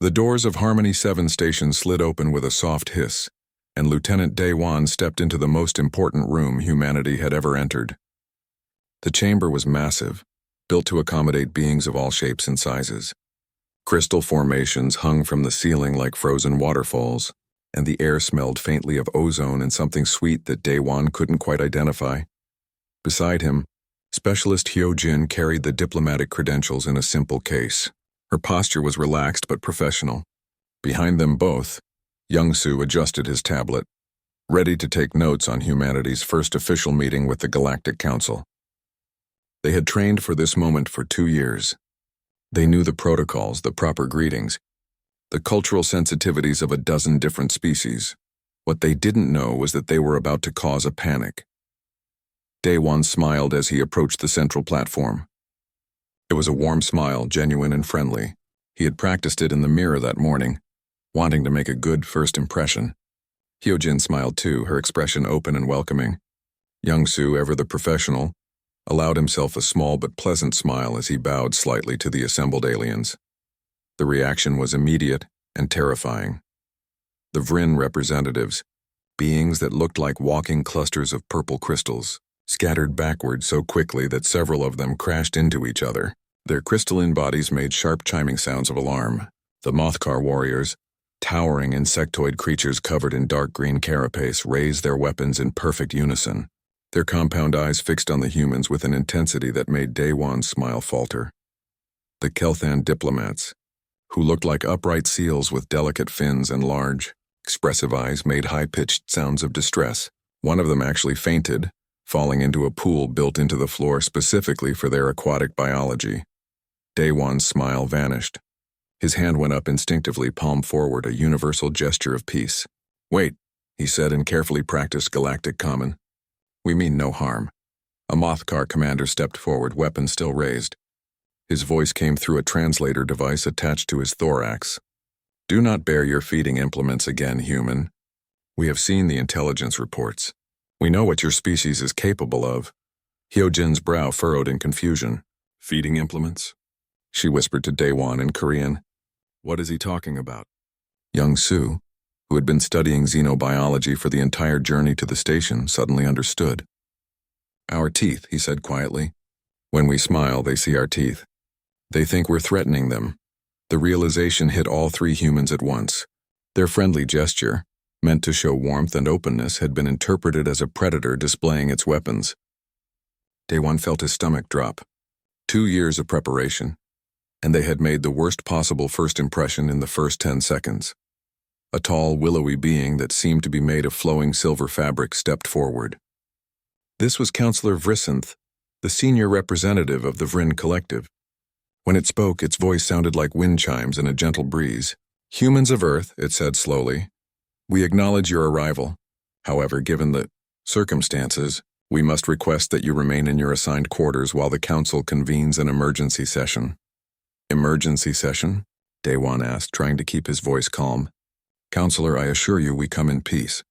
The doors of Harmony 7 station slid open with a soft hiss, and Lieutenant Daewon stepped into the most important room humanity had ever entered. The chamber was massive, built to accommodate beings of all shapes and sizes. Crystal formations hung from the ceiling like frozen waterfalls, and the air smelled faintly of ozone and something sweet that Daewon couldn't quite identify. Beside him, Specialist Hyojin carried the diplomatic credentials in a simple case. Her posture was relaxed but professional. Behind them both, Young-Soo adjusted his tablet, ready to take notes on humanity's first official meeting with the Galactic Council. They had trained for this moment for 2 years. They knew the protocols, the proper greetings, the cultural sensitivities of a dozen different species. What they didn't know was that they were about to cause a panic. Daewon smiled as he approached the central platform. It was a warm smile, genuine and friendly. He had practiced it in the mirror that morning, wanting to make a good first impression. Hyojin smiled too, her expression open and welcoming. Young-Soo, ever the professional, allowed himself a small but pleasant smile as he bowed slightly to the assembled aliens. The reaction was immediate and terrifying. The Vrin representatives, beings that looked like walking clusters of purple crystals, scattered backward so quickly that several of them crashed into each other. Their crystalline bodies made sharp chiming sounds of alarm. The Mothcar warriors, towering insectoid creatures covered in dark green carapace, raised their weapons in perfect unison, their compound eyes fixed on the humans with an intensity that made Daewon's smile falter. The Kelthan diplomats, who looked like upright seals with delicate fins and large, expressive eyes, made high-pitched sounds of distress. One of them actually fainted, falling into a pool built into the floor specifically for their aquatic biology. Daewon's smile vanished. His hand went up instinctively, palm forward, a universal gesture of peace. "Wait," he said in carefully practiced galactic common. "We mean no harm." A Mothcar commander stepped forward, weapon still raised. His voice came through a translator device attached to his thorax. "Do not bear your feeding implements again, human. We have seen the intelligence reports. We know what your species is capable of." Hyojin's brow furrowed in confusion. "Feeding implements?" she whispered to Daewon in Korean. "What is he talking about?" Young-Soo, who had been studying xenobiology for the entire journey to the station, suddenly understood. "Our teeth," he said quietly. "When we smile, they see our teeth. They think we're threatening them." The realization hit all 3 humans at once. Their friendly gesture, meant to show warmth and openness, had been interpreted as a predator displaying its weapons. Daewon felt his stomach drop. 2 years of preparation, and they had made the worst possible first impression in the first 10 seconds. A tall, willowy being that seemed to be made of flowing silver fabric stepped forward. This was Counselor Vrisinth, the senior representative of the Vrin Collective. When it spoke, its voice sounded like wind chimes in a gentle breeze. "Humans of Earth," it said slowly, "we acknowledge your arrival. However, given the circumstances, we must request that you remain in your assigned quarters while the Council convenes an emergency session." "Emergency session?" Daewon asked, trying to keep his voice calm. "Counselor, I assure you we come in peace.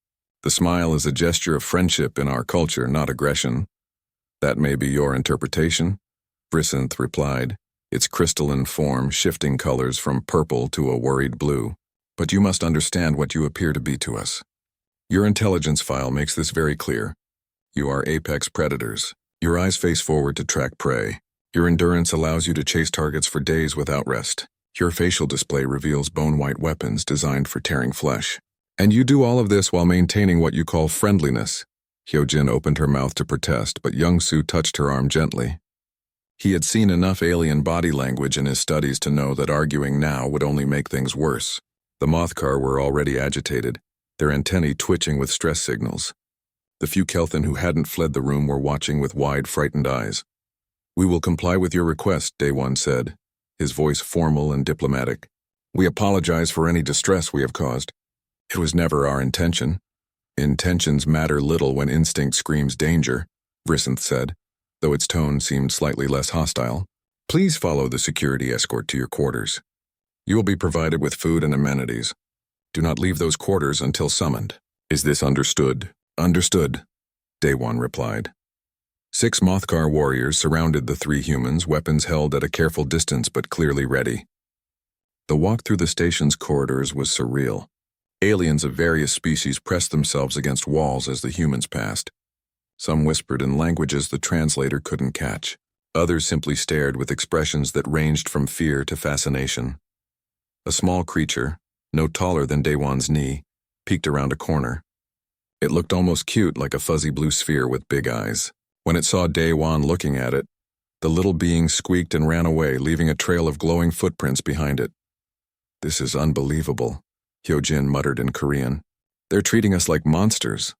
The smile is a gesture of friendship in our culture, not aggression." "That may be your interpretation," Vrisinth replied, its crystalline form shifting colors from purple to a worried blue. "But you must understand what you appear to be to us. Your intelligence file makes this very clear. You are apex predators. Your eyes face forward to track prey. Your endurance allows you to chase targets for days without rest. Your facial display reveals bone-white weapons designed for tearing flesh. And you do all of this while maintaining what you call friendliness." Hyojin opened her mouth to protest, but Young-Soo touched her arm gently. He had seen enough alien body language in his studies to know that arguing now would only make things worse. The Mothcar were already agitated, their antennae twitching with stress signals. The few Kelthan who hadn't fled the room were watching with wide, frightened eyes. "We will comply with your request," Daewon said, his voice formal and diplomatic. "We apologize for any distress we have caused. It was never our intention." "Intentions matter little when instinct screams danger," Vrisinth said, though its tone seemed slightly less hostile. "Please follow the security escort to your quarters. You will be provided with food and amenities. Do not leave those quarters until summoned." "Is this understood?" "Understood," Daewon replied. 6 Mothcar warriors surrounded the 3 humans, weapons held at a careful distance but clearly ready. The walk through the station's corridors was surreal. Aliens of various species pressed themselves against walls as the humans passed. Some whispered in languages the translator couldn't catch. Others simply stared with expressions that ranged from fear to fascination. A small creature, no taller than Daewon's knee, peeked around a corner. It looked almost cute, like a fuzzy blue sphere with big eyes. When it saw Daewon looking at it, the little being squeaked and ran away, leaving a trail of glowing footprints behind it. "This is unbelievable," Hyojin muttered in Korean. "They're treating us like monsters."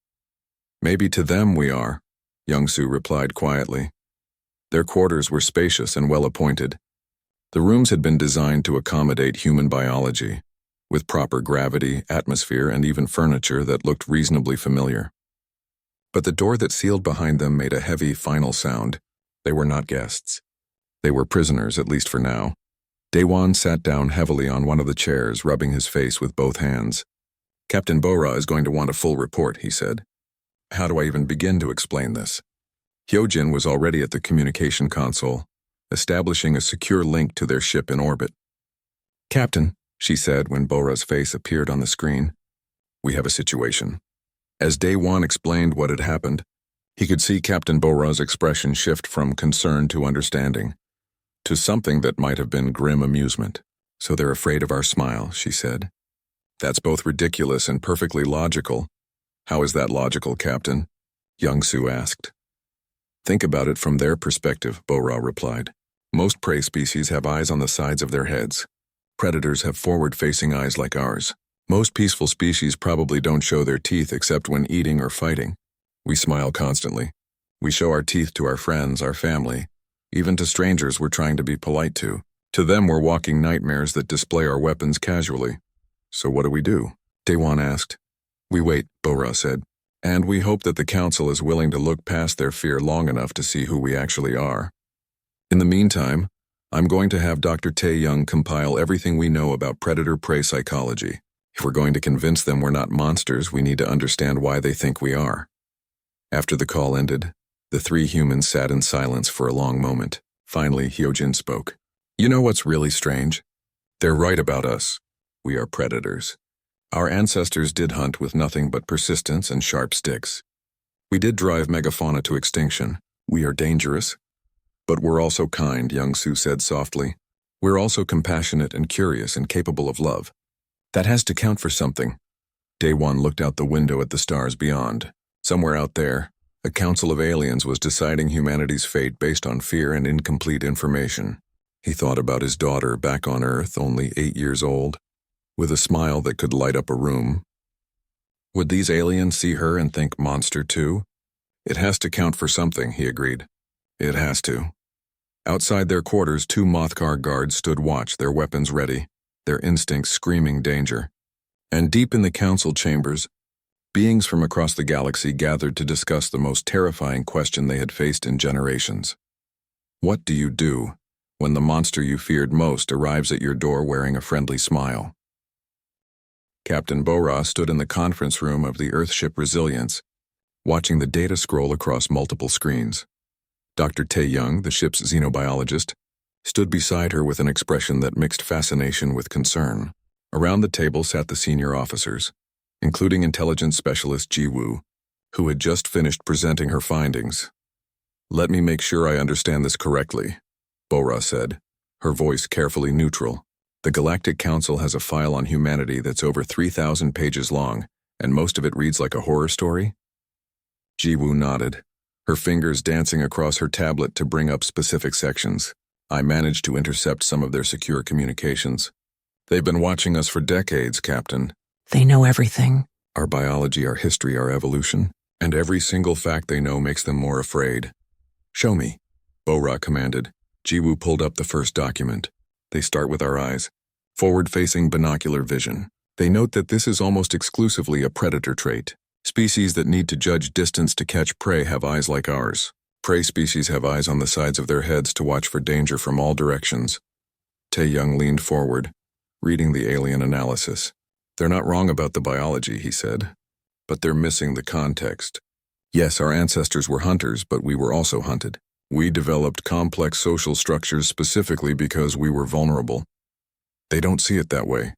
"Maybe to them we are," Young-soo replied quietly. Their quarters were spacious and well-appointed. The rooms had been designed to accommodate human biology, with proper gravity, atmosphere, and even furniture that looked reasonably familiar. But the door that sealed behind them made a heavy, final sound. They were not guests. They were prisoners, at least for now. Daewon sat down heavily on one of the chairs, rubbing his face with both hands. "Captain Bora is going to want a full report," he said. "How do I even begin to explain this?" Hyojin was already at the communication console, establishing a secure link to their ship in orbit. "Captain," she said when Bora's face appeared on the screen, "we have a situation." As Daewon explained what had happened, he could see Captain Bora's expression shift from concern to understanding, to something that might have been grim amusement. "So they're afraid of our smile," she said. "That's both ridiculous and perfectly logical." "How is that logical, Captain?" Young-soo asked. "Think about it from their perspective," Bora replied. "Most prey species have eyes on the sides of their heads. Predators have forward-facing eyes like ours. Most peaceful species probably don't show their teeth except when eating or fighting. We smile constantly. We show our teeth to our friends, our family, even to strangers we're trying to be polite to. To them, we're walking nightmares that display our weapons casually. So what do? Daewon asked. "We wait," Bora said. "And we hope that the Council is willing to look past their fear long enough to see who we actually are. In the meantime, I'm going to have Dr. Tae-young compile everything we know about predator-prey psychology. If we're going to convince them we're not monsters, we need to understand why they think we are." After the call ended, the three humans sat in silence for a long moment. Finally, Hyojin spoke. "You know what's really strange? They're right about us. We are predators. Our ancestors did hunt with nothing but persistence and sharp sticks. We did drive megafauna to extinction. We are dangerous. But we're also kind," Young-soo said softly. "We're also compassionate and curious and capable of love. That has to count for something." Daewon looked out the window at the stars beyond. Somewhere out there, a council of aliens was deciding humanity's fate based on fear and incomplete information. He thought about his daughter back on Earth, only 8 years old, with a smile that could light up a room. Would these aliens see her and think monster too? "It has to count for something," he agreed. "It has to." Outside their quarters, 2 Mothcar guards stood watch, their weapons ready, their instincts screaming danger. And deep in the council chambers, beings from across the galaxy gathered to discuss the most terrifying question they had faced in generations. What do you do when the monster you feared most arrives at your door wearing a friendly smile? Captain Bora stood in the conference room of the Earthship Resilience, watching the data scroll across multiple screens. Dr. Tae-young, the ship's xenobiologist, stood beside her with an expression that mixed fascination with concern. Around the table sat the senior officers, including intelligence specialist Ji-woo, who had just finished presenting her findings. "Let me make sure I understand this correctly," Bora said, her voice carefully neutral. "The Galactic Council has a file on humanity that's over 3,000 pages long, and most of it reads like a horror story?" Ji-woo nodded, her fingers dancing across her tablet to bring up specific sections. "I managed to intercept some of their secure communications. They've been watching us for decades, Captain. They know everything. Our biology, our history, our evolution, and every single fact they know makes them more afraid." "Show me," Bora commanded. Ji-woo pulled up the first document. "They start with our eyes. Forward-facing binocular vision. They note that this is almost exclusively a predator trait. Species that need to judge distance to catch prey have eyes like ours. Prey species have eyes on the sides of their heads to watch for danger from all directions." Tae-young leaned forward, reading the alien analysis. "They're not wrong about the biology," he said, "but they're missing the context. Yes, our ancestors were hunters, but we were also hunted. We developed complex social structures specifically because we were vulnerable. They don't see it that way.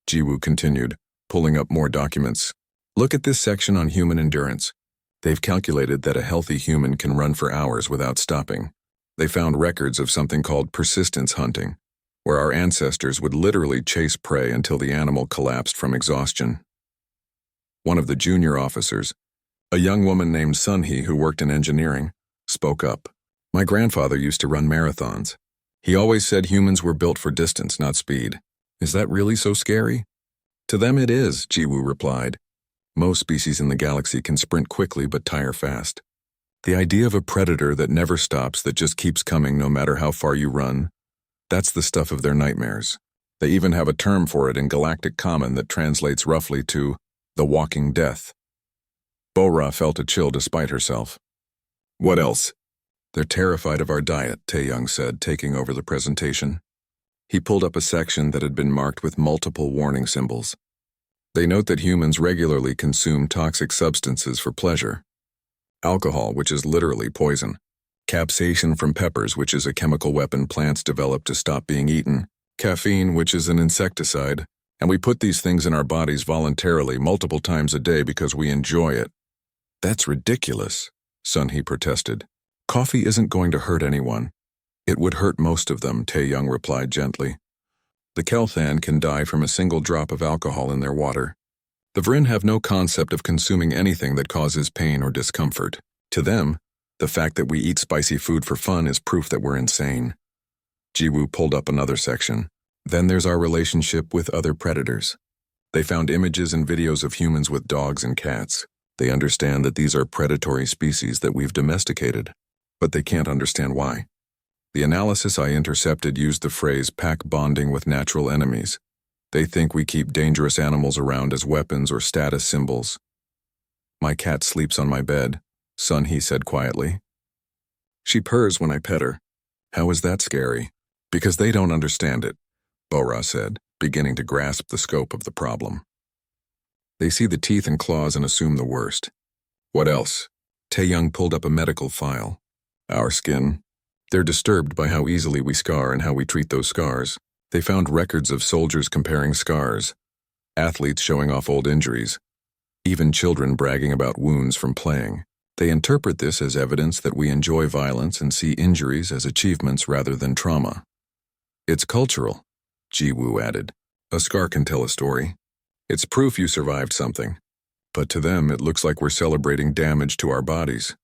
Jiwoo continued, pulling up more documents. Look at this section on human endurance. They've calculated that a healthy human can run for hours without stopping. They found records of something called persistence hunting, where our ancestors would literally chase prey until the animal collapsed from exhaustion. One of the junior officers, a young woman named Sunhee who worked in engineering, spoke up. My grandfather used to run marathons. He always said humans were built for distance, not speed. Is that really so scary? To them it is, Jiwoo replied. Most species in the galaxy can sprint quickly but tire fast. The idea of a predator that never stops, that just keeps coming no matter how far you run, that's the stuff of their nightmares. They even have a term for it in Galactic Common that translates roughly to the walking death. Bora felt a chill despite herself. What else? They're terrified of our diet, Taeyong said, taking over the presentation. He pulled up a section that had been marked with multiple warning symbols. They note that humans regularly consume toxic substances for pleasure. Alcohol, which is literally poison. Capsaicin from peppers, which is a chemical weapon plants develop to stop being eaten. Caffeine, which is an insecticide. And we put these things in our bodies voluntarily multiple times a day because we enjoy it. That's ridiculous, Sunhee protested. Coffee isn't going to hurt anyone. It would hurt most of them, Taeyong replied gently. The Kelthan can die from a single drop of alcohol in their water. The Vrin have no concept of consuming anything that causes pain or discomfort. To them, the fact that we eat spicy food for fun is proof that we're insane. Jiwoo pulled up another section. Then there's our relationship with other predators. They found images and videos of humans with dogs and cats. They understand that these are predatory species that we've domesticated, but they can't understand why. The analysis I intercepted used the phrase pack bonding with natural enemies. They think we keep dangerous animals around as weapons or status symbols. My cat sleeps on my bed, Sunhee said quietly. She purrs when I pet her. How is that scary? Because they don't understand it, Bora said, beginning to grasp the scope of the problem. They see the teeth and claws and assume the worst. What else? Taeyong pulled up a medical file. Our skin. They're disturbed by how easily we scar and how we treat those scars. They found records of soldiers comparing scars, athletes showing off old injuries, even children bragging about wounds from playing. They interpret this as evidence that we enjoy violence and see injuries as achievements rather than trauma. It's cultural, Jiwoo added. A scar can tell a story. It's proof you survived something. But to them, it looks like we're celebrating damage to our bodies.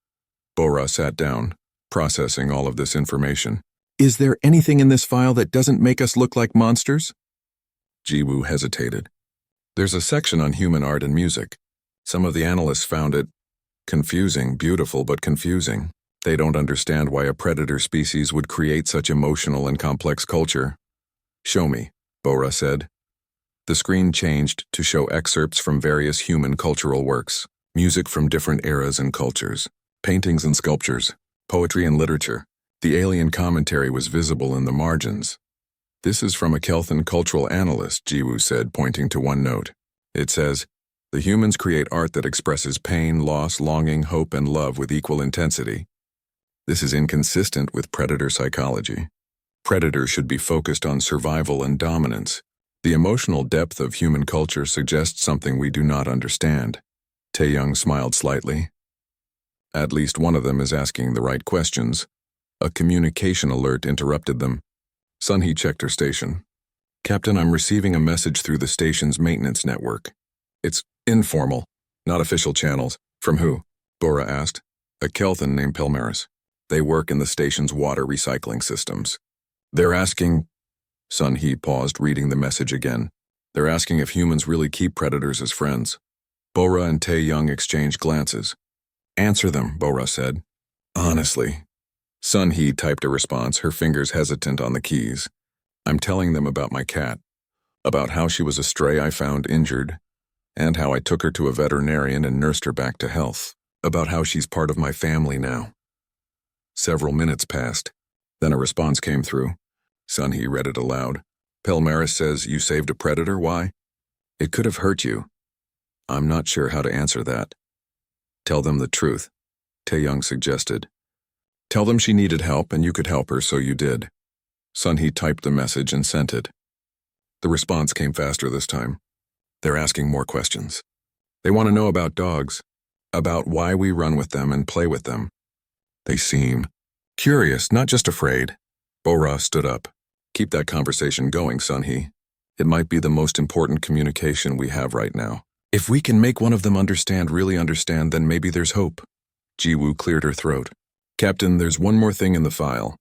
Bora sat down, processing all of this information. Is there anything in this file that doesn't make us look like monsters? Jiwoo hesitated. There's a section on human art and music. Some of the analysts found it confusing, beautiful but confusing. They don't understand why a predator species would create such emotional and complex culture. Show me, Bora said. The screen changed to show excerpts from various human cultural works, music from different eras and cultures, paintings and sculptures, poetry and literature. The alien commentary was visible in the margins. This is from a Kelthan cultural analyst, Jiwoo said, pointing to one note. It says, the humans create art that expresses pain, loss, longing, hope, and love with equal intensity. This is inconsistent with predator psychology. Predators should be focused on survival and dominance. The emotional depth of human culture suggests something we do not understand. Taeyong smiled slightly. At least one of them is asking the right questions. A communication alert interrupted them. Sunhee checked her station. Captain, I'm receiving a message through the station's maintenance network. It's informal, not official channels. From who? Bora asked. A Kelthan named Pelmaris. They work in the station's water recycling systems. They're asking... Sunhee paused, reading the message again. They're asking if humans really keep predators as friends. Bora and Taeyong exchanged glances. Answer them, Bora said. Honestly. Sunhee typed a response, her fingers hesitant on the keys. I'm telling them about my cat, about how she was a stray I found injured, and how I took her to a veterinarian and nursed her back to health, about how she's part of my family now. Several minutes passed. Then a response came through. Sunhee read it aloud. Pelmaris says you saved a predator, why? It could have hurt you. I'm not sure how to answer that. Tell them the truth, Taeyong suggested. Tell them she needed help and you could help her, so you did. Sunhee typed the message and sent it. The response came faster this time. They're asking more questions. They want to know about dogs, about why we run with them and play with them. They seem curious, not just afraid. Bora stood up. Keep that conversation going, Sunhee. It might be the most important communication we have right now. If we can make one of them really understand, then maybe there's hope. Jiwoo cleared her throat. Captain, there's one more thing in the file.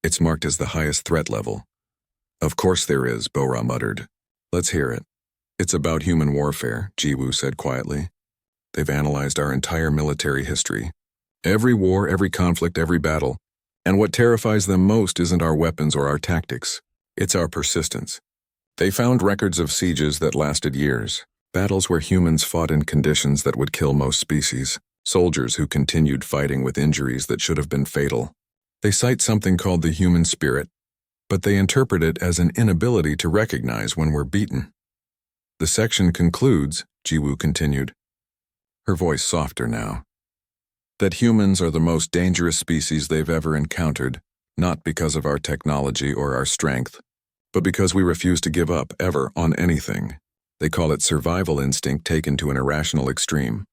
It's marked as the highest threat level. Of course there is, Bora muttered. Let's hear it. It's about human warfare, Jiwoo said quietly. They've analyzed our entire military history. Every war, every conflict, every battle. And what terrifies them most isn't our weapons or our tactics. It's our persistence. They found records of sieges that lasted years. Battles where humans fought in conditions that would kill most species. Soldiers who continued fighting with injuries that should have been fatal. They cite something called the human spirit, but they interpret it as an inability to recognize when we're beaten. The section concludes, Jiwoo continued, her voice softer now, that humans are the most dangerous species they've ever encountered, not because of our technology or our strength, but because we refuse to give up, ever, on anything. They call it survival instinct taken to an irrational extreme.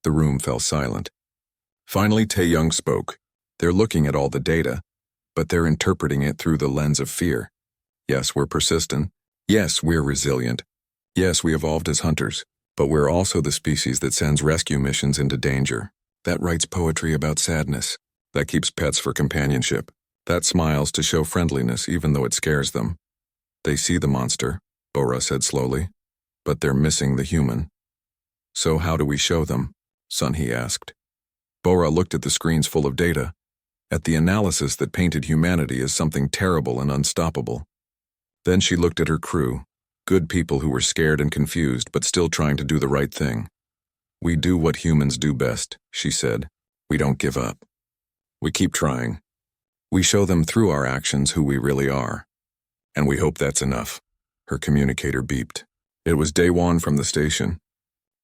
The room fell silent. Finally, Tae-young spoke. They're looking at all the data, but they're interpreting it through the lens of fear. Yes, we're persistent. Yes, we're resilient. Yes, we evolved as hunters, but we're also the species that sends rescue missions into danger. That writes poetry about sadness. That keeps pets for companionship. That smiles to show friendliness even though it scares them. They see the monster, Bora said slowly, but they're missing the human. So how do we show them? Sunhee asked. Bora looked at the screens full of data, at the analysis that painted humanity as something terrible and unstoppable. Then she looked at her crew, good people who were scared and confused but still trying to do the right thing. We do what humans do best, she said. We don't give up. We keep trying. We show them through our actions who we really are. And we hope that's enough. Her communicator beeped. It was Daewon from the station.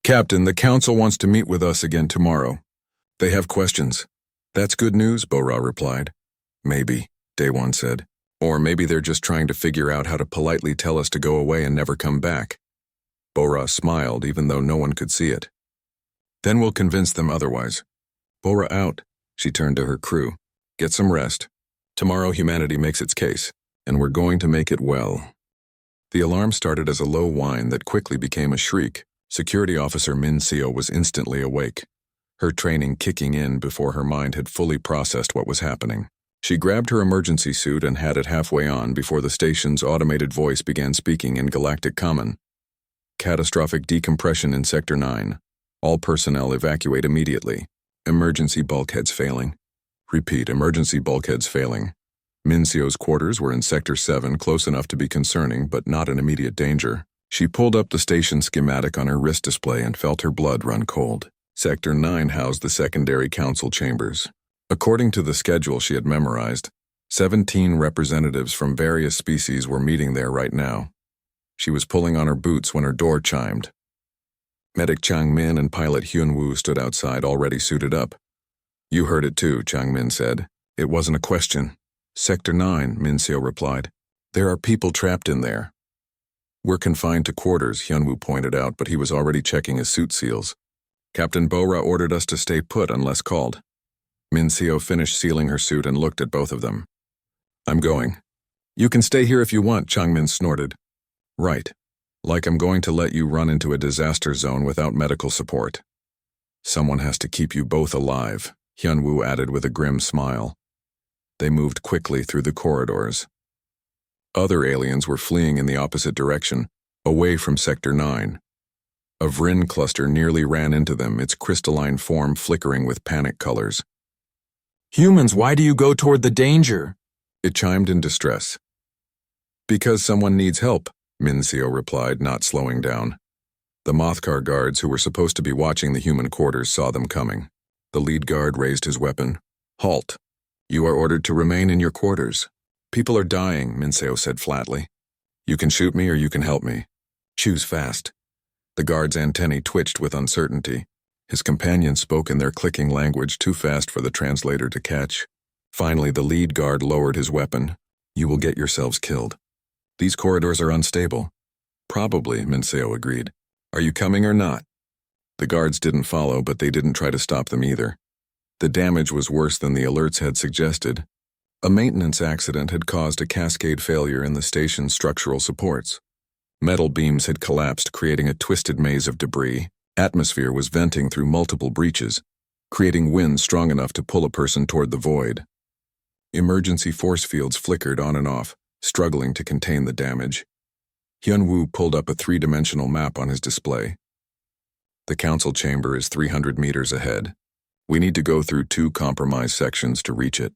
Captain, the council wants to meet with us again tomorrow. They have questions. That's good news, Bora replied. Maybe, Daewon said. Or maybe they're just trying to figure out how to politely tell us to go away and never come back. Bora smiled even though no one could see it. Then we'll convince them otherwise. Bora out. She turned to her crew. Get some rest. Tomorrow humanity makes its case, and we're going to make it well. The alarm started as a low whine that quickly became a shriek. Security Officer Min Seo was instantly awake, her training kicking in before her mind had fully processed what was happening. She grabbed her emergency suit and had it halfway on before the station's automated voice began speaking in Galactic Common. Catastrophic decompression in Sector 9. All personnel evacuate immediately. Emergency bulkheads failing. Repeat, emergency bulkheads failing. Min Seo's quarters were in Sector 7, close enough to be concerning, but not in immediate danger. She pulled up the station schematic on her wrist display and felt her blood run cold. Sector 9 housed the secondary council chambers. According to the schedule she had memorized, 17 representatives from various species were meeting there right now. She was pulling on her boots when her door chimed. Medic Chang Min and pilot Hyun Woo stood outside, already suited up. You heard it too, Chang Min said. It wasn't a question. Sector 9, Min Seo replied. There are people trapped in there. We're confined to quarters, Hyun Woo pointed out, but he was already checking his suit seals. Captain Bora ordered us to stay put unless called. Min Seo finished sealing her suit and looked at both of them. I'm going. You can stay here if you want, Chang Min snorted. Right. Like I'm going to let you run into a disaster zone without medical support. Someone has to keep you both alive, Hyun Woo added with a grim smile. They moved quickly through the corridors. Other aliens were fleeing in the opposite direction, away from Sector 9. A Vrin cluster nearly ran into them, its crystalline form flickering with panic colors. Humans, why do you go toward the danger? It chimed in distress. Because someone needs help, Min Seo replied, not slowing down. The Mothcar guards who were supposed to be watching the human quarters saw them coming. The lead guard raised his weapon. Halt. You are ordered to remain in your quarters. People are dying, Min Seo said flatly. You can shoot me or you can help me. Choose fast. The guard's antennae twitched with uncertainty. His companions spoke in their clicking language too fast for the translator to catch. Finally, the lead guard lowered his weapon. You will get yourselves killed. These corridors are unstable. Probably, Minseo agreed. Are you coming or not? The guards didn't follow, but they didn't try to stop them either. The damage was worse than the alerts had suggested. A maintenance accident had caused a cascade failure in the station's structural supports. Metal beams had collapsed, creating a twisted maze of debris. Atmosphere was venting through multiple breaches, creating wind strong enough to pull a person toward the void. Emergency force fields flickered on and off, struggling to contain the damage. Hyunwoo pulled up a three-dimensional map on his display. The council chamber is 300 meters ahead. We need to go through 2 compromised sections to reach it.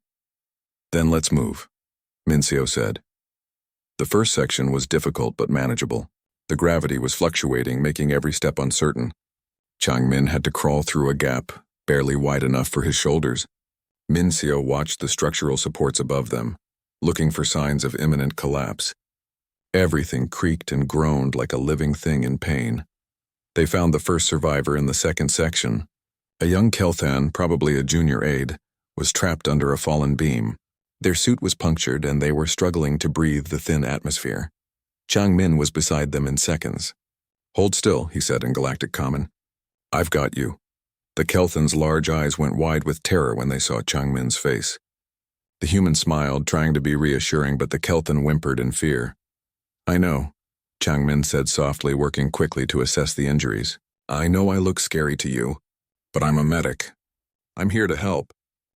Then let's move, Minseo said. The first section was difficult but manageable. The gravity was fluctuating, making every step uncertain. Changmin had to crawl through a gap, barely wide enough for his shoulders. Minseo watched the structural supports above them, looking for signs of imminent collapse. Everything creaked and groaned like a living thing in pain. They found the first survivor in the second section. A young Kelthan, probably a junior aide, was trapped under a fallen beam. Their suit was punctured and they were struggling to breathe the thin atmosphere. Changmin was beside them in seconds. Hold still, he said in Galactic Common. I've got you. The Kelthan's large eyes went wide with terror when they saw Changmin's face. The human smiled, trying to be reassuring, but the Kelthan whimpered in fear. I know, Changmin said softly, working quickly to assess the injuries. I know I look scary to you, but I'm a medic. I'm here to help.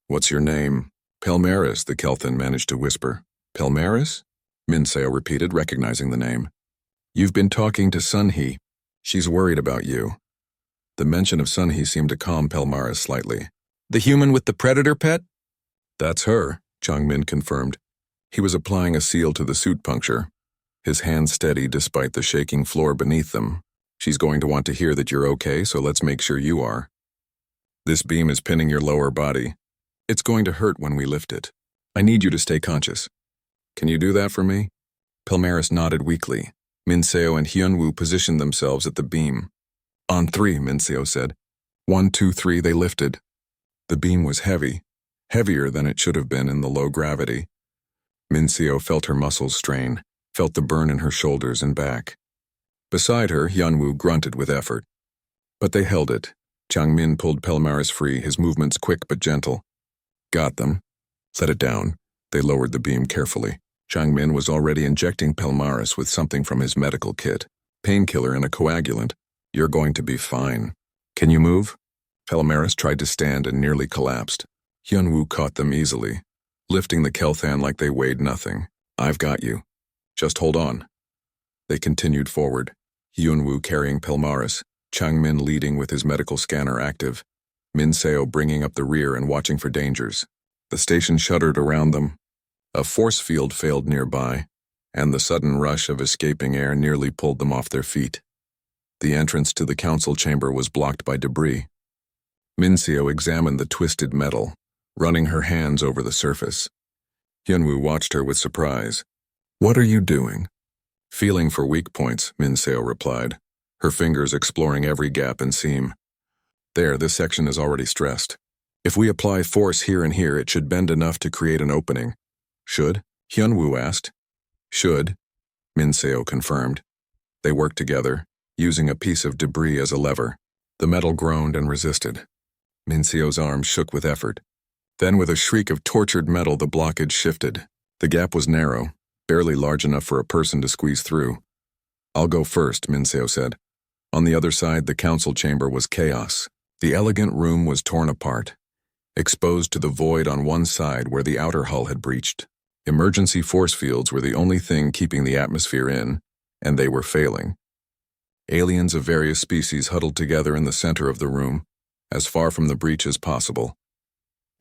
What's your name? Pelmaris, the Kelthan managed to whisper. Pelmaris? Minseo repeated, recognizing the name. You've been talking to Sunhee. She's worried about you. The mention of Sunhee seemed to calm Pelmaris slightly. The human with the predator pet? That's her, Changmin confirmed. He was applying a seal to the suit puncture, his hand steady despite the shaking floor beneath them. She's going to want to hear that you're okay, so let's make sure you are. This beam is pinning your lower body. It's going to hurt when we lift it. I need you to stay conscious. Can you do that for me? Pelmaris nodded weakly. Minseo and Hyunwoo positioned themselves at the beam. On 3, Minseo said. 1, 2, 3, they lifted. The beam was heavy, heavier than it should have been in the low gravity. Minseo felt her muscles strain, felt the burn in her shoulders and back. Beside her, Hyunwoo grunted with effort. But they held it. Changmin pulled Pelmaris free, his movements quick but gentle. Got them. Set it down. They lowered the beam carefully. Changmin was already injecting Pelmaris with something from his medical kit. Painkiller and a coagulant. You're going to be fine. Can you move? Pelmaris tried to stand and nearly collapsed. Hyunwoo caught them easily, lifting the Kelthan like they weighed nothing. I've got you. Just hold on. They continued forward, Hyunwoo carrying Pelmaris, Changmin leading with his medical scanner active, Minseo bringing up the rear and watching for dangers. The station shuddered around them. A force field failed nearby, and the sudden rush of escaping air nearly pulled them off their feet. The entrance to the council chamber was blocked by debris. Minseo examined the twisted metal, running her hands over the surface. Hyunwoo watched her with surprise. What are you doing? Feeling for weak points, Minseo replied, her fingers exploring every gap and seam. There, this section is already stressed. If we apply force here and here, it should bend enough to create an opening. Should? Hyunwoo asked. Should, Minseo confirmed. They worked together, using a piece of debris as a lever. The metal groaned and resisted. Minseo's arms shook with effort. Then with a shriek of tortured metal, the blockage shifted. The gap was narrow, barely large enough for a person to squeeze through. I'll go first, Minseo said. On the other side, the council chamber was chaos. The elegant room was torn apart, exposed to the void on one side where the outer hull had breached. Emergency force fields were the only thing keeping the atmosphere in, and they were failing. Aliens of various species huddled together in the center of the room, as far from the breach as possible.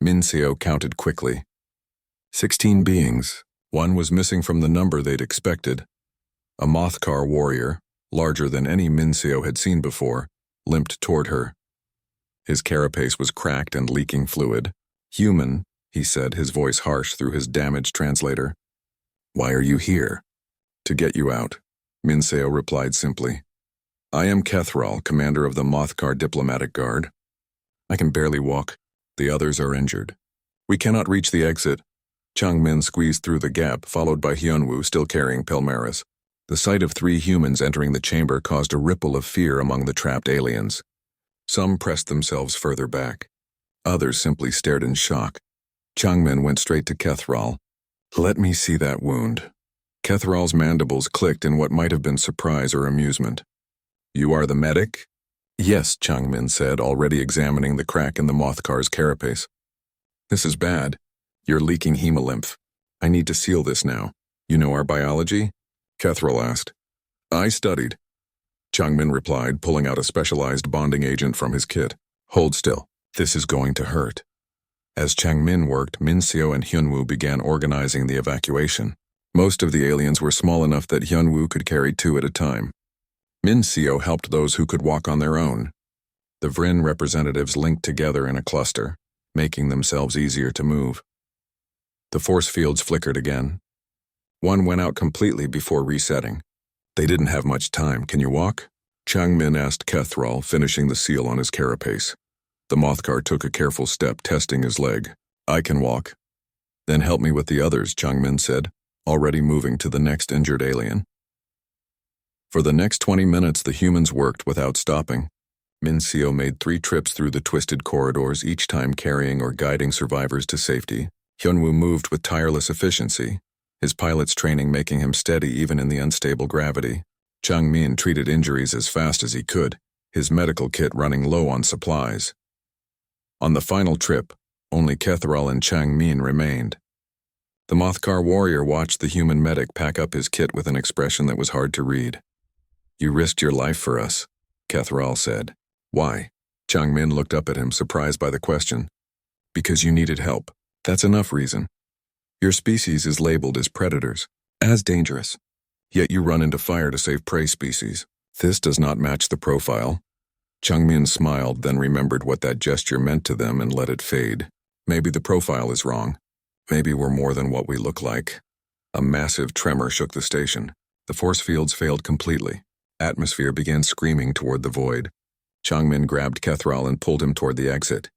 Minseo counted quickly. 16 beings. One was missing from the number they'd expected. A Mothcar warrior, larger than any Minseo had seen before, limped toward her. His carapace was cracked and leaking fluid. Human, he said, his voice harsh through his damaged translator. Why are you here? To get you out, Minseo replied simply. I am Kethral, commander of the Mothcar Diplomatic Guard. I can barely walk. The others are injured. We cannot reach the exit. Changmin squeezed through the gap, followed by Hyunwoo still carrying Pelmaris. The sight of 3 humans entering the chamber caused a ripple of fear among the trapped aliens. Some pressed themselves further back. Others simply stared in shock. Changmin went straight to Kethral. "Let me see that wound." Kethral's mandibles clicked in what might have been surprise or amusement. "You are the medic?" "Yes," Changmin said, already examining the crack in the mothcar's carapace. "This is bad. You're leaking hemolymph. I need to seal this now. You know our biology?" Kethral asked. "I studied." Changmin replied, pulling out a specialized bonding agent from his kit. "Hold still. This is going to hurt." As Changmin worked, Minseo and Hyunwoo began organizing the evacuation. Most of the aliens were small enough that Hyunwoo could carry 2 at a time. Minseo helped those who could walk on their own. The Vrin representatives linked together in a cluster, making themselves easier to move. The force fields flickered again. One went out completely before resetting. "They didn't have much time. Can you walk?" Changmin asked Kethral, finishing the seal on his carapace. The mothcar took a careful step, testing his leg. "I can walk." "Then help me with the others," Changmin said, already moving to the next injured alien. For the next 20 minutes, the humans worked without stopping. Minseo made 3 trips through the twisted corridors, each time carrying or guiding survivors to safety. Hyunwoo moved with tireless efficiency, his pilot's training making him steady even in the unstable gravity. Changmin treated injuries as fast as he could, his medical kit running low on supplies. On the final trip, only Kethral and Changmin remained. The Mothcar warrior watched the human medic pack up his kit with an expression that was hard to read. "You risked your life for us," Kethral said. "Why?" Changmin looked up at him, surprised by the question. "Because you needed help. That's enough reason. Your species is labeled as predators, as dangerous. Yet you run into fire to save prey species. This does not match the profile." Changmin smiled, then remembered what that gesture meant to them and let it fade. "Maybe the profile is wrong. Maybe we're more than what we look like." A massive tremor shook the station. The force fields failed completely. Atmosphere began screaming toward the void. Changmin grabbed Kethral and pulled him toward the exit.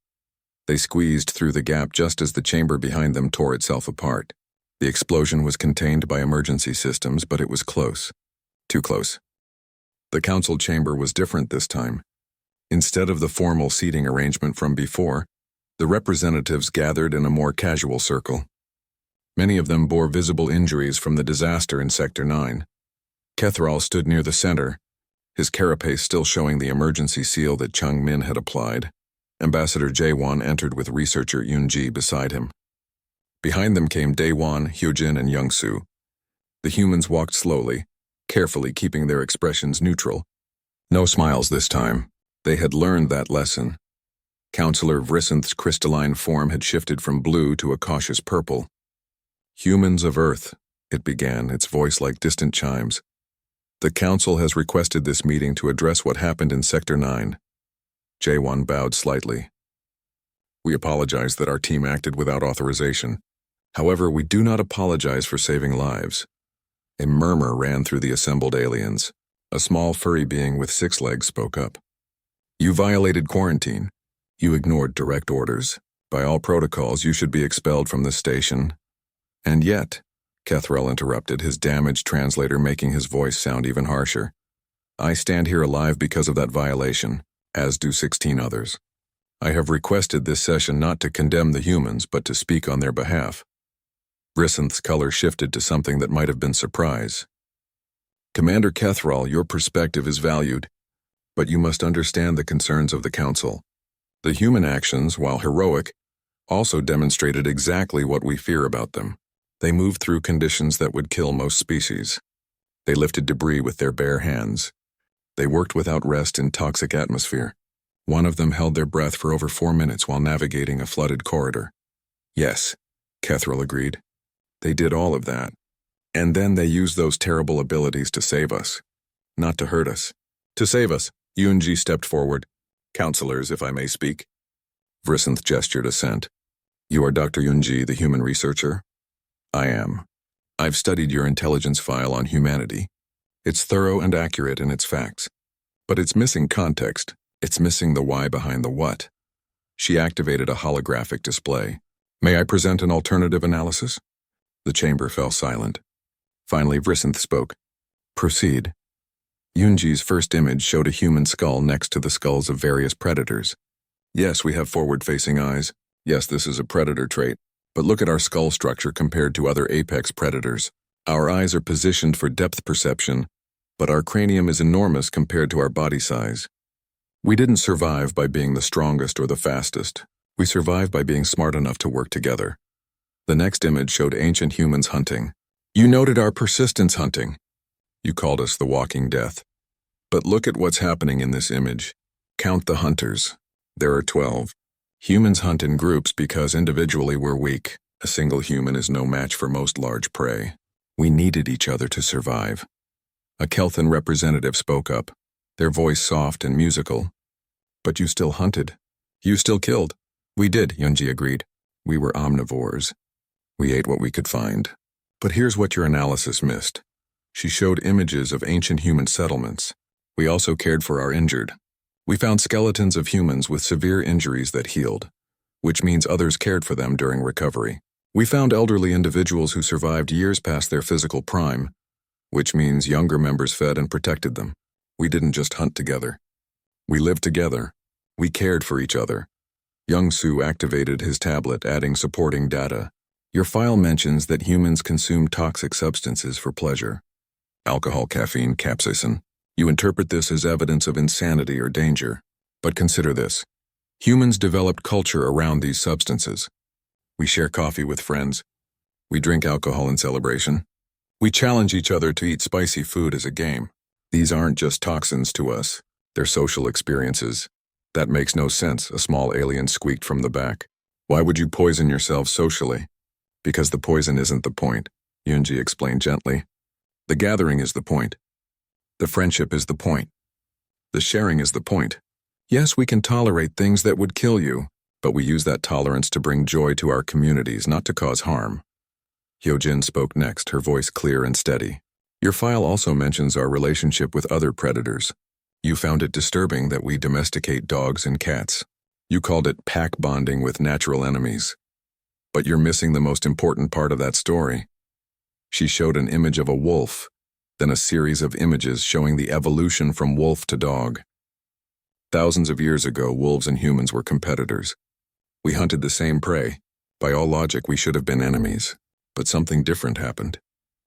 They squeezed through the gap just as the chamber behind them tore itself apart. The explosion was contained by emergency systems, but it was close. Too close. The council chamber was different this time. Instead of the formal seating arrangement from before, the representatives gathered in a more casual circle. Many of them bore visible injuries from the disaster in Sector 9. Kethral stood near the center, his carapace still showing the emergency seal that Changmin had applied. Ambassador Jaewon entered with researcher Yoonji beside him. Behind them came Daewon, Hyojin, and Youngsu. The humans walked slowly, carefully keeping their expressions neutral. No smiles this time. They had learned that lesson. Counselor Vrisanth's crystalline form had shifted from blue to a cautious purple. "Humans of Earth," it began, its voice like distant chimes. "The Council has requested this meeting to address what happened in Sector 9. Jaewon bowed slightly. "We apologize that our team acted without authorization. However, we do not apologize for saving lives." A murmur ran through the assembled aliens. A small furry being with 6 legs spoke up. "You violated quarantine. You ignored direct orders. By all protocols, you should be expelled from this station." "And yet," Kethral interrupted, his damaged translator making his voice sound even harsher, "I stand here alive because of that violation, as do 16 others. I have requested this session not to condemn the humans, but to speak on their behalf." Vrisanth's color shifted to something that might have been surprise. "Commander Kethral, your perspective is valued, but you must understand the concerns of the Council. The human actions, while heroic, also demonstrated exactly what we fear about them. They moved through conditions that would kill most species. They lifted debris with their bare hands. They worked without rest in toxic atmosphere. One of them held their breath for over 4 minutes while navigating a flooded corridor." "Yes," Kethral agreed. "They did all of that. And then they used those terrible abilities to save us. Not to hurt us. To save us." Yoonji stepped forward. "Counselors, if I may speak." Vrisanth gestured assent. "You are Dr. Yoonji, the human researcher?" "I am. I've studied your intelligence file on humanity. It's thorough and accurate in its facts. But it's missing context. It's missing the why behind the what." She activated a holographic display. "May I present an alternative analysis?" The chamber fell silent. Finally, Vrisanth spoke. Proceed. Yunji's first image showed a human skull next to the skulls of various predators. Yes, we have forward-facing eyes. Yes, this is a predator trait. But look at our skull structure compared to other apex predators. Our eyes are positioned for depth perception, but our cranium is enormous compared to our body size. We didn't survive by being the strongest or the fastest. We survived by being smart enough to work together. The next image showed ancient humans hunting. You noted our persistence hunting. You called us the walking death. But look at what's happening in this image. Count the hunters. There are 12. Humans hunt in groups because individually we're weak. A single human is no match for most large prey. We needed each other to survive. A Kelthan representative spoke up, their voice soft and musical. But you still hunted. You still killed. We did, Yunji agreed. We were omnivores. We ate what we could find. But here's what your analysis missed. She showed images of ancient human settlements. We also cared for our injured. We found skeletons of humans with severe injuries that healed, which means others cared for them during recovery. We found elderly individuals who survived years past their physical prime, which means younger members fed and protected them. We didn't just hunt together. We lived together. We cared for each other. Young Su activated his tablet, adding supporting data. Your file mentions that humans consume toxic substances for pleasure. Alcohol, caffeine, capsaicin. You interpret this as evidence of insanity or danger. But consider this. Humans developed culture around these substances. We share coffee with friends. We drink alcohol in celebration. We challenge each other to eat spicy food as a game. These aren't just toxins to us. They're social experiences. That makes no sense, a small alien squeaked from the back. Why would you poison yourself socially? Because the poison isn't the point, Yunji explained gently. The gathering is the point. The friendship is the point. The sharing is the point. Yes, we can tolerate things that would kill you, but we use that tolerance to bring joy to our communities, not to cause harm. Hyojin spoke next, her voice clear and steady. Your file also mentions our relationship with other predators. You found it disturbing that we domesticate dogs and cats. You called it pack bonding with natural enemies. But you're missing the most important part of that story. She showed an image of a wolf, then a series of images showing the evolution from wolf to dog. Thousands of years ago, wolves and humans were competitors. We hunted the same prey. By all logic, we should have been enemies. But something different happened.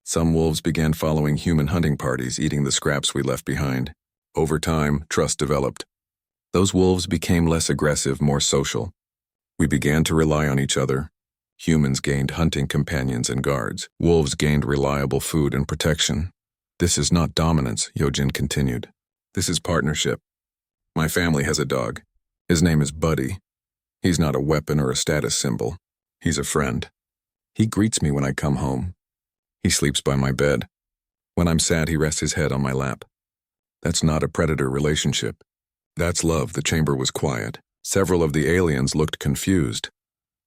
Some wolves began following human hunting parties, eating the scraps we left behind. Over time, trust developed. Those wolves became less aggressive, more social. We began to rely on each other. Humans gained hunting companions and guards. Wolves gained reliable food and protection. This is not dominance, Hyojin continued. This is partnership. My family has a dog. His name is Buddy. He's not a weapon or a status symbol. He's a friend. He greets me when I come home. He sleeps by my bed. When I'm sad, he rests his head on my lap. That's not a predator relationship. That's love. The chamber was quiet. Several of the aliens looked confused,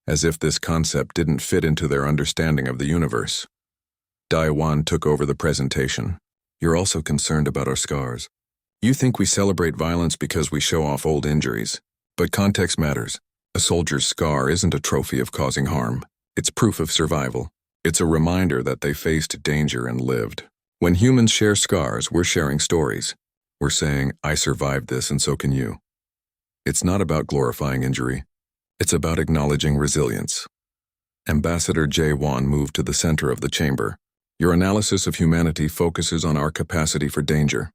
as if this concept didn't fit into their understanding of the universe. Daiwan took over the presentation. You're also concerned about our scars. You think we celebrate violence because we show off old injuries. But context matters. A soldier's scar isn't a trophy of causing harm. It's proof of survival. It's a reminder that they faced danger and lived. When humans share scars, we're sharing stories. We're saying, I survived this and so can you. It's not about glorifying injury. It's about acknowledging resilience. Ambassador Jae-won moved to the center of the chamber. Your analysis of humanity focuses on our capacity for danger.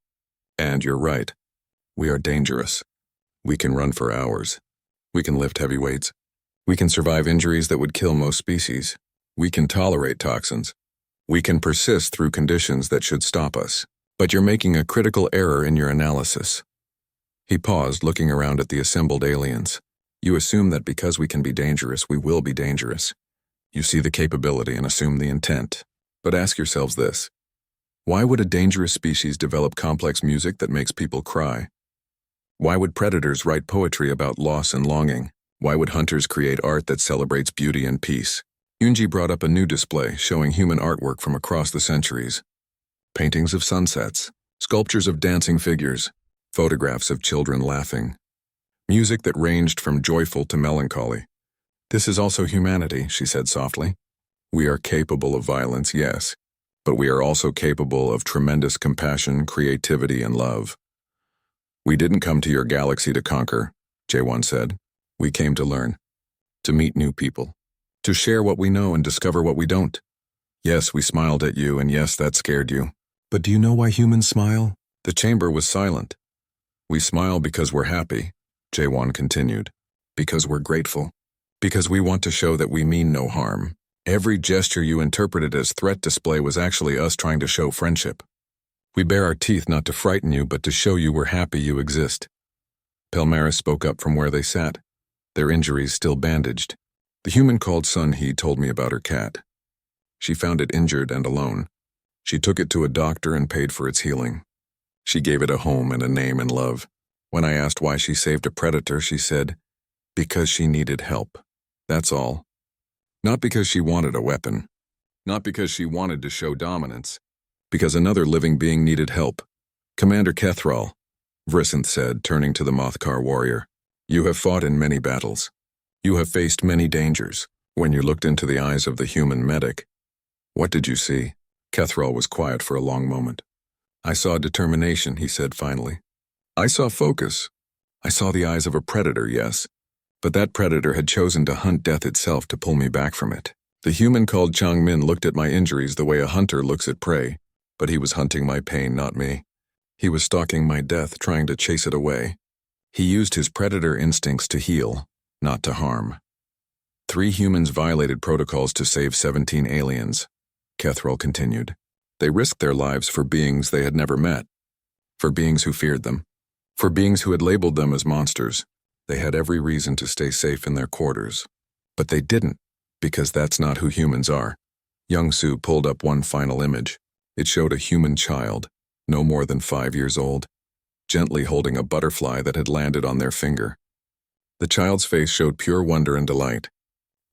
And you're right. We are dangerous. We can run for hours. We can lift heavy weights. We can survive injuries that would kill most species. We can tolerate toxins. We can persist through conditions that should stop us. But you're making a critical error in your analysis. He paused, looking around at the assembled aliens. You assume that because we can be dangerous, we will be dangerous. You see the capability and assume the intent. But ask yourselves this. Why would a dangerous species develop complex music that makes people cry? Why would predators write poetry about loss and longing? Why would hunters create art that celebrates beauty and peace? Yunji brought up a new display showing human artwork from across the centuries. Paintings of sunsets, sculptures of dancing figures, photographs of children laughing. Music that ranged from joyful to melancholy. This is also humanity, she said softly. We are capable of violence, yes, but we are also capable of tremendous compassion, creativity, and love. We didn't come to your galaxy to conquer, J1 said. We came to learn, to meet new people, to share what we know and discover what we don't. Yes, we smiled at you, and yes, that scared you. But do you know why humans smile? The chamber was silent. We smile because we're happy, J1 continued. Because we're grateful. Because we want to show that we mean no harm. Every gesture you interpreted as threat display was actually us trying to show friendship. We bare our teeth not to frighten you, but to show you we're happy you exist. Pelmaris spoke up from where they sat, their injuries still bandaged. The human called Sunhee told me about her cat. She found it injured and alone. She took it to a doctor and paid for its healing. She gave it a home and a name and love. When I asked why she saved a predator, she said, because she needed help. That's all. Not because she wanted a weapon. Not because she wanted to show dominance. Because another living being needed help. Commander Kethral, Vrisanth said, turning to the Mothkar warrior. You have fought in many battles. You have faced many dangers. When you looked into the eyes of the human medic, what did you see? Kethral was quiet for a long moment. I saw determination, he said finally. I saw focus. I saw the eyes of a predator, yes. But that predator had chosen to hunt death itself to pull me back from it. The human called Changmin looked at my injuries the way a hunter looks at prey, but he was hunting my pain, not me. He was stalking my death, trying to chase it away. He used his predator instincts to heal, not to harm. 3 humans violated protocols to save 17 aliens, Kethral continued. They risked their lives for beings they had never met, for beings who feared them, for beings who had labeled them as monsters. They had every reason to stay safe in their quarters. But they didn't, because that's not who humans are. Young-Su pulled up one final image. It showed a human child, no more than 5 years old, gently holding a butterfly that had landed on their finger. The child's face showed pure wonder and delight.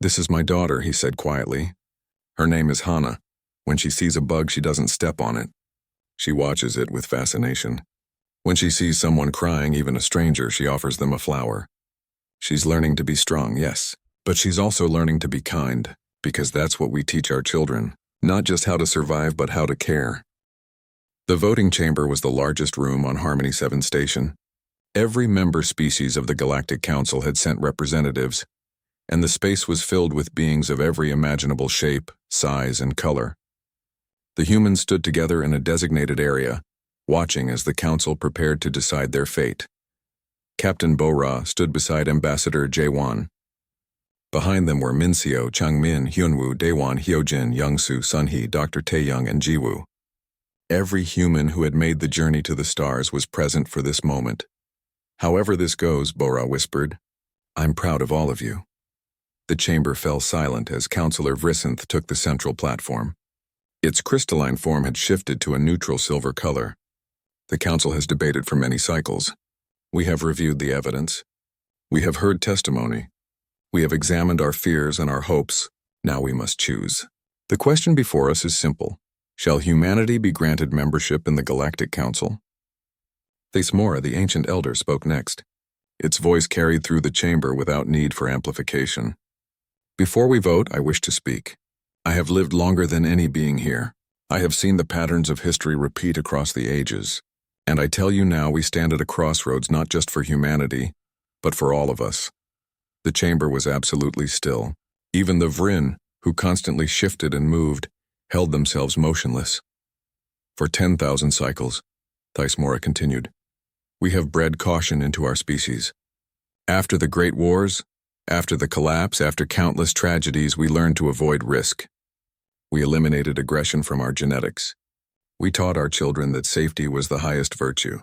This is my daughter, he said quietly. Her name is Hana. When she sees a bug, she doesn't step on it. She watches it with fascination. When she sees someone crying, even a stranger, she offers them a flower. She's learning to be strong, yes, but she's also learning to be kind, because that's what we teach our children, not just how to survive, but how to care. The voting chamber was the largest room on Harmony 7 Station. Every member species of the Galactic Council had sent representatives, and the space was filled with beings of every imaginable shape, size, and color. The humans stood together in a designated area, watching as the council prepared to decide their fate. Captain Bo-Ra stood beside Ambassador Jae-Won. Behind them were Min-Seo, Changmin, Hyunwoo, Daewon, Hyojin, Young-Su, Sunhee, Dr. Taeyoung, and Jiwoo. Every human who had made the journey to the stars was present for this moment. However this goes, Bo-Ra whispered, I'm proud of all of you. The chamber fell silent as Councillor Vrisanth took the central platform. Its crystalline form had shifted to a neutral silver color. The council has debated for many cycles. We have reviewed the evidence. We have heard testimony. We have examined our fears and our hopes. Now we must choose. The question before us is simple. Shall humanity be granted membership in the Galactic Council? Theismora, the ancient elder, spoke next. Its voice carried through the chamber without need for amplification. Before we vote, I wish to speak. I have lived longer than any being here. I have seen the patterns of history repeat across the ages. And I tell you now, we stand at a crossroads not just for humanity, but for all of us. The chamber was absolutely still. Even the Vrin, who constantly shifted and moved, held themselves motionless. For 10,000 cycles, Theismora continued, we have bred caution into our species. After the Great Wars, after the collapse, after countless tragedies, we learned to avoid risk. We eliminated aggression from our genetics. We taught our children that safety was the highest virtue.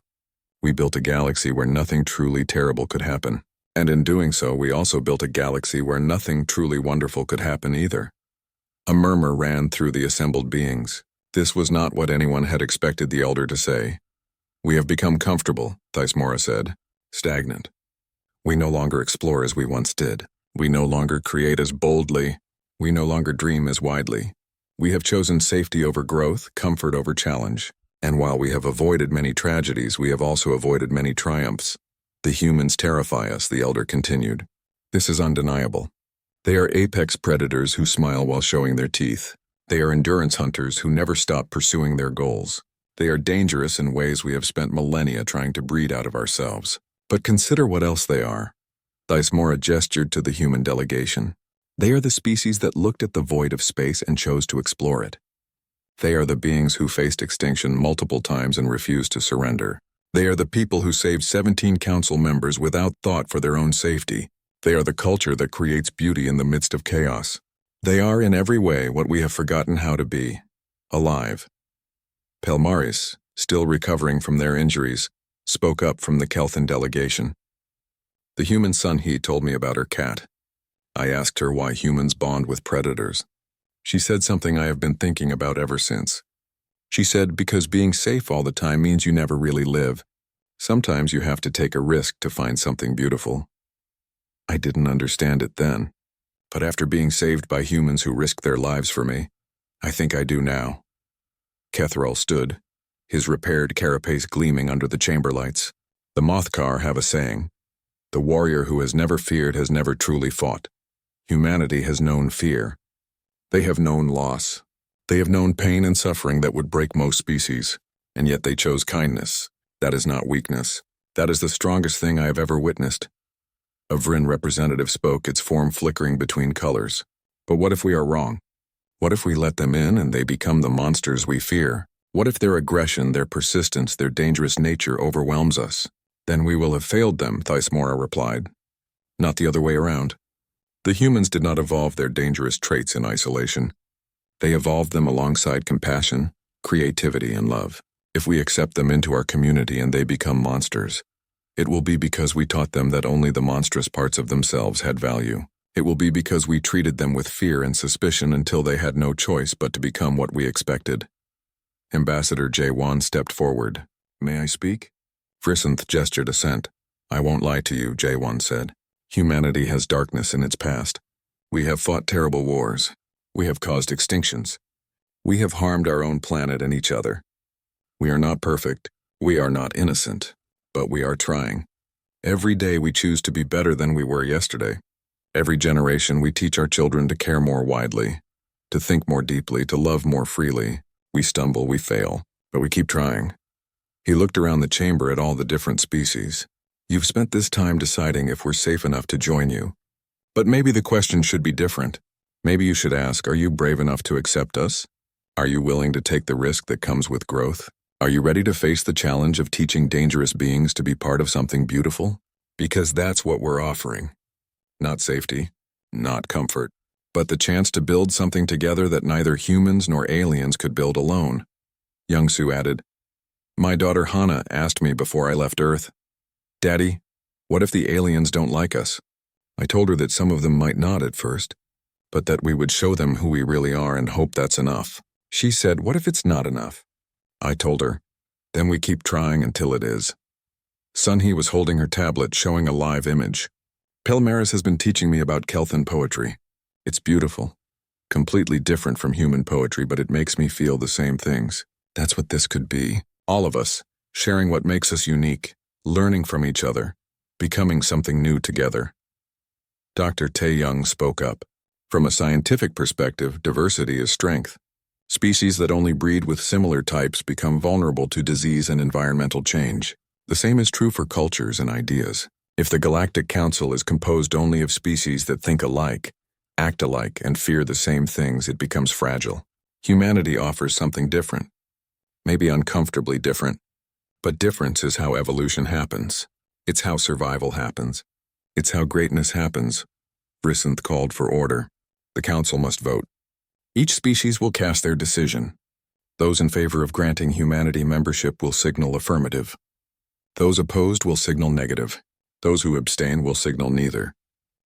We built a galaxy where nothing truly terrible could happen. And in doing so, we also built a galaxy where nothing truly wonderful could happen either. A murmur ran through the assembled beings. This was not what anyone had expected the elder to say. We have become comfortable, Theismora said, stagnant. We no longer explore as we once did. We no longer create as boldly. We no longer dream as widely. We have chosen safety over growth, comfort over challenge. And while we have avoided many tragedies, we have also avoided many triumphs. The humans terrify us, the elder continued. This is undeniable. They are apex predators who smile while showing their teeth. They are endurance hunters who never stop pursuing their goals. They are dangerous in ways we have spent millennia trying to breed out of ourselves. But consider what else they are. Theismora gestured to the human delegation. They are the species that looked at the void of space and chose to explore it. They are the beings who faced extinction multiple times and refused to surrender. They are the people who saved 17 council members without thought for their own safety. They are the culture that creates beauty in the midst of chaos. They are in every way what we have forgotten how to be, alive. Pelmaris, still recovering from their injuries, spoke up from the Kelthan delegation. The human Sunhee told me about her cat. I asked her why humans bond with predators. She said something I have been thinking about ever since. She said, because being safe all the time means you never really live. Sometimes you have to take a risk to find something beautiful. I didn't understand it then, but after being saved by humans who risked their lives for me, I think I do now. Kethrol stood, his repaired carapace gleaming under the chamber lights. The Mothkar have a saying, the warrior who has never feared has never truly fought. Humanity has known fear. They have known loss. They have known pain and suffering that would break most species, and yet they chose kindness. That is not weakness. That is the strongest thing I have ever witnessed. A Vryn representative spoke, its form flickering between colors. But what if we are wrong? What if we let them in and they become the monsters we fear? What if their aggression, their persistence, their dangerous nature overwhelms us? Then we will have failed them, Theismora replied. Not the other way around. The humans did not evolve their dangerous traits in isolation. They evolved them alongside compassion, creativity, and love. If we accept them into our community and they become monsters, it will be because we taught them that only the monstrous parts of themselves had value. It will be because we treated them with fear and suspicion until they had no choice but to become what we expected. Ambassador Jaywon stepped forward. May I speak? Frisanth gestured assent. I won't lie to you, Jaywon said. Humanity has darkness in its past. We have fought terrible wars. We have caused extinctions. We have harmed our own planet and each other. We are not perfect. We are not innocent. But we are trying. Every day we choose to be better than we were yesterday. Every generation we teach our children to care more widely, to think more deeply, to love more freely. We stumble, we fail, but we keep trying. He looked around the chamber at all the different species. You've spent this time deciding if we're safe enough to join you. But maybe the question should be different. Maybe you should ask, are you brave enough to accept us? Are you willing to take the risk that comes with growth? Are you ready to face the challenge of teaching dangerous beings to be part of something beautiful? Because that's what we're offering. Not safety, not comfort, but the chance to build something together that neither humans nor aliens could build alone. Youngsu added, My daughter Hana asked me before I left Earth, Daddy, what if the aliens don't like us? I told her that some of them might not at first, but that we would show them who we really are and hope that's enough. She said, what if it's not enough? I told her, then we keep trying until it is. Sunhee was holding her tablet showing a live image. Pelmaris has been teaching me about Kelthan poetry. It's beautiful, completely different from human poetry, but it makes me feel the same things. That's what this could be. All of us, sharing what makes us unique, learning from each other, becoming something new together. Dr. Tae-young spoke up. From a scientific perspective, diversity is strength. Species that only breed with similar types become vulnerable to disease and environmental change. The same is true for cultures and ideas. If the Galactic Council is composed only of species that think alike, act alike, and fear the same things, it becomes fragile. Humanity offers something different. Maybe uncomfortably different. But difference is how evolution happens. It's how survival happens. It's how greatness happens. Frisanth called for order. The Council must vote. Each species will cast their decision. Those in favor of granting humanity membership will signal affirmative. Those opposed will signal negative. Those who abstain will signal neither.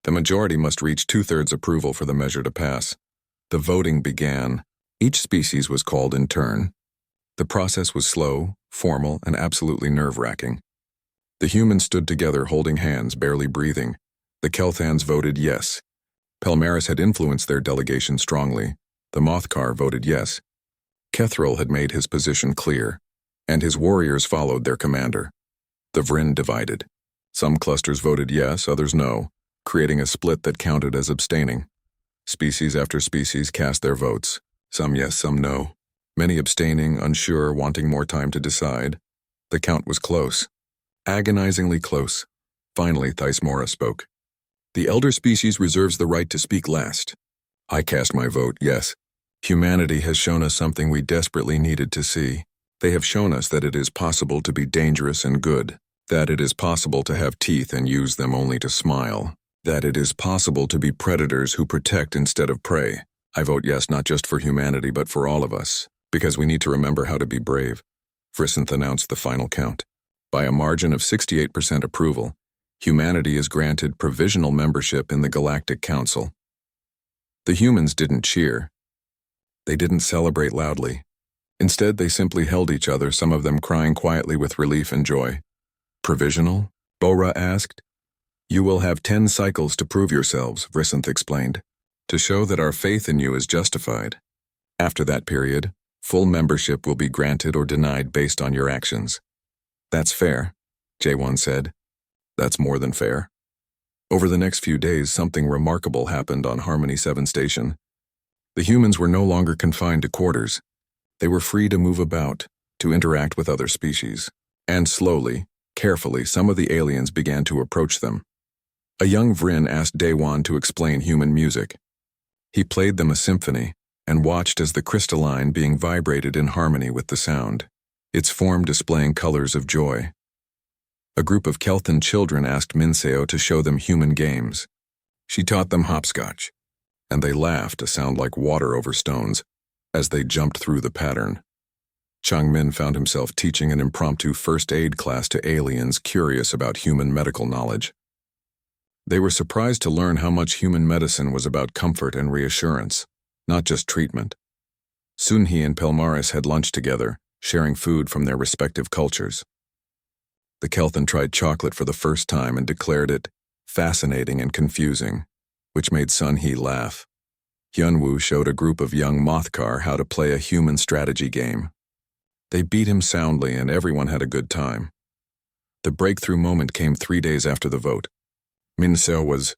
The majority must reach 2/3 approval for the measure to pass. The voting began. Each species was called in turn. The process was slow, formal, and absolutely nerve-wracking. The humans stood together holding hands, barely breathing. The Kelthans voted yes. Pelmaris had influenced their delegation strongly. The Mothkar voted yes. Kethrol had made his position clear, and his warriors followed their commander. The Vryn divided. Some clusters voted yes, others no, creating a split that counted as abstaining. Species after species cast their votes. Some yes, some no. Many abstaining, unsure, wanting more time to decide. The count was close. Agonizingly close. Finally, Thysemora spoke. The elder species reserves the right to speak last. I cast my vote, yes. Humanity has shown us something we desperately needed to see. They have shown us that it is possible to be dangerous and good, that it is possible to have teeth and use them only to smile, that it is possible to be predators who protect instead of prey. I vote yes not just for humanity but for all of us, because we need to remember how to be brave. Frisanth announced the final count. By a margin of 68% approval, humanity is granted provisional membership in the Galactic Council. The humans didn't cheer. They didn't celebrate loudly. Instead, they simply held each other, some of them crying quietly with relief and joy. Provisional? Bora asked. You will have 10 cycles to prove yourselves, Frisanth explained, to show that our faith in you is justified. After that period, full membership will be granted or denied based on your actions. That's fair, J1 said. That's more than fair. Over the next few days, something remarkable happened on Harmony 7 Station. The humans were no longer confined to quarters. They were free to move about, to interact with other species. And slowly, carefully, some of the aliens began to approach them. A young Vryn asked Daewon to explain human music. He played them a symphony and watched as the crystalline being vibrated in harmony with the sound, its form displaying colors of joy. A group of Kelthan children asked Minseo to show them human games. She taught them hopscotch, and they laughed, a sound like water over stones, as they jumped through the pattern. Changmin found himself teaching an impromptu first aid class to aliens curious about human medical knowledge. They were surprised to learn how much human medicine was about comfort and reassurance, not just treatment. Sunhee and Pelmaris had lunch together, sharing food from their respective cultures. The Kelthan tried chocolate for the first time and declared it fascinating and confusing, which made Sunhee laugh. Hyunwoo showed a group of young Mothkar how to play a human strategy game. They beat him soundly and everyone had a good time. The breakthrough moment came 3 days after the vote. Minseo was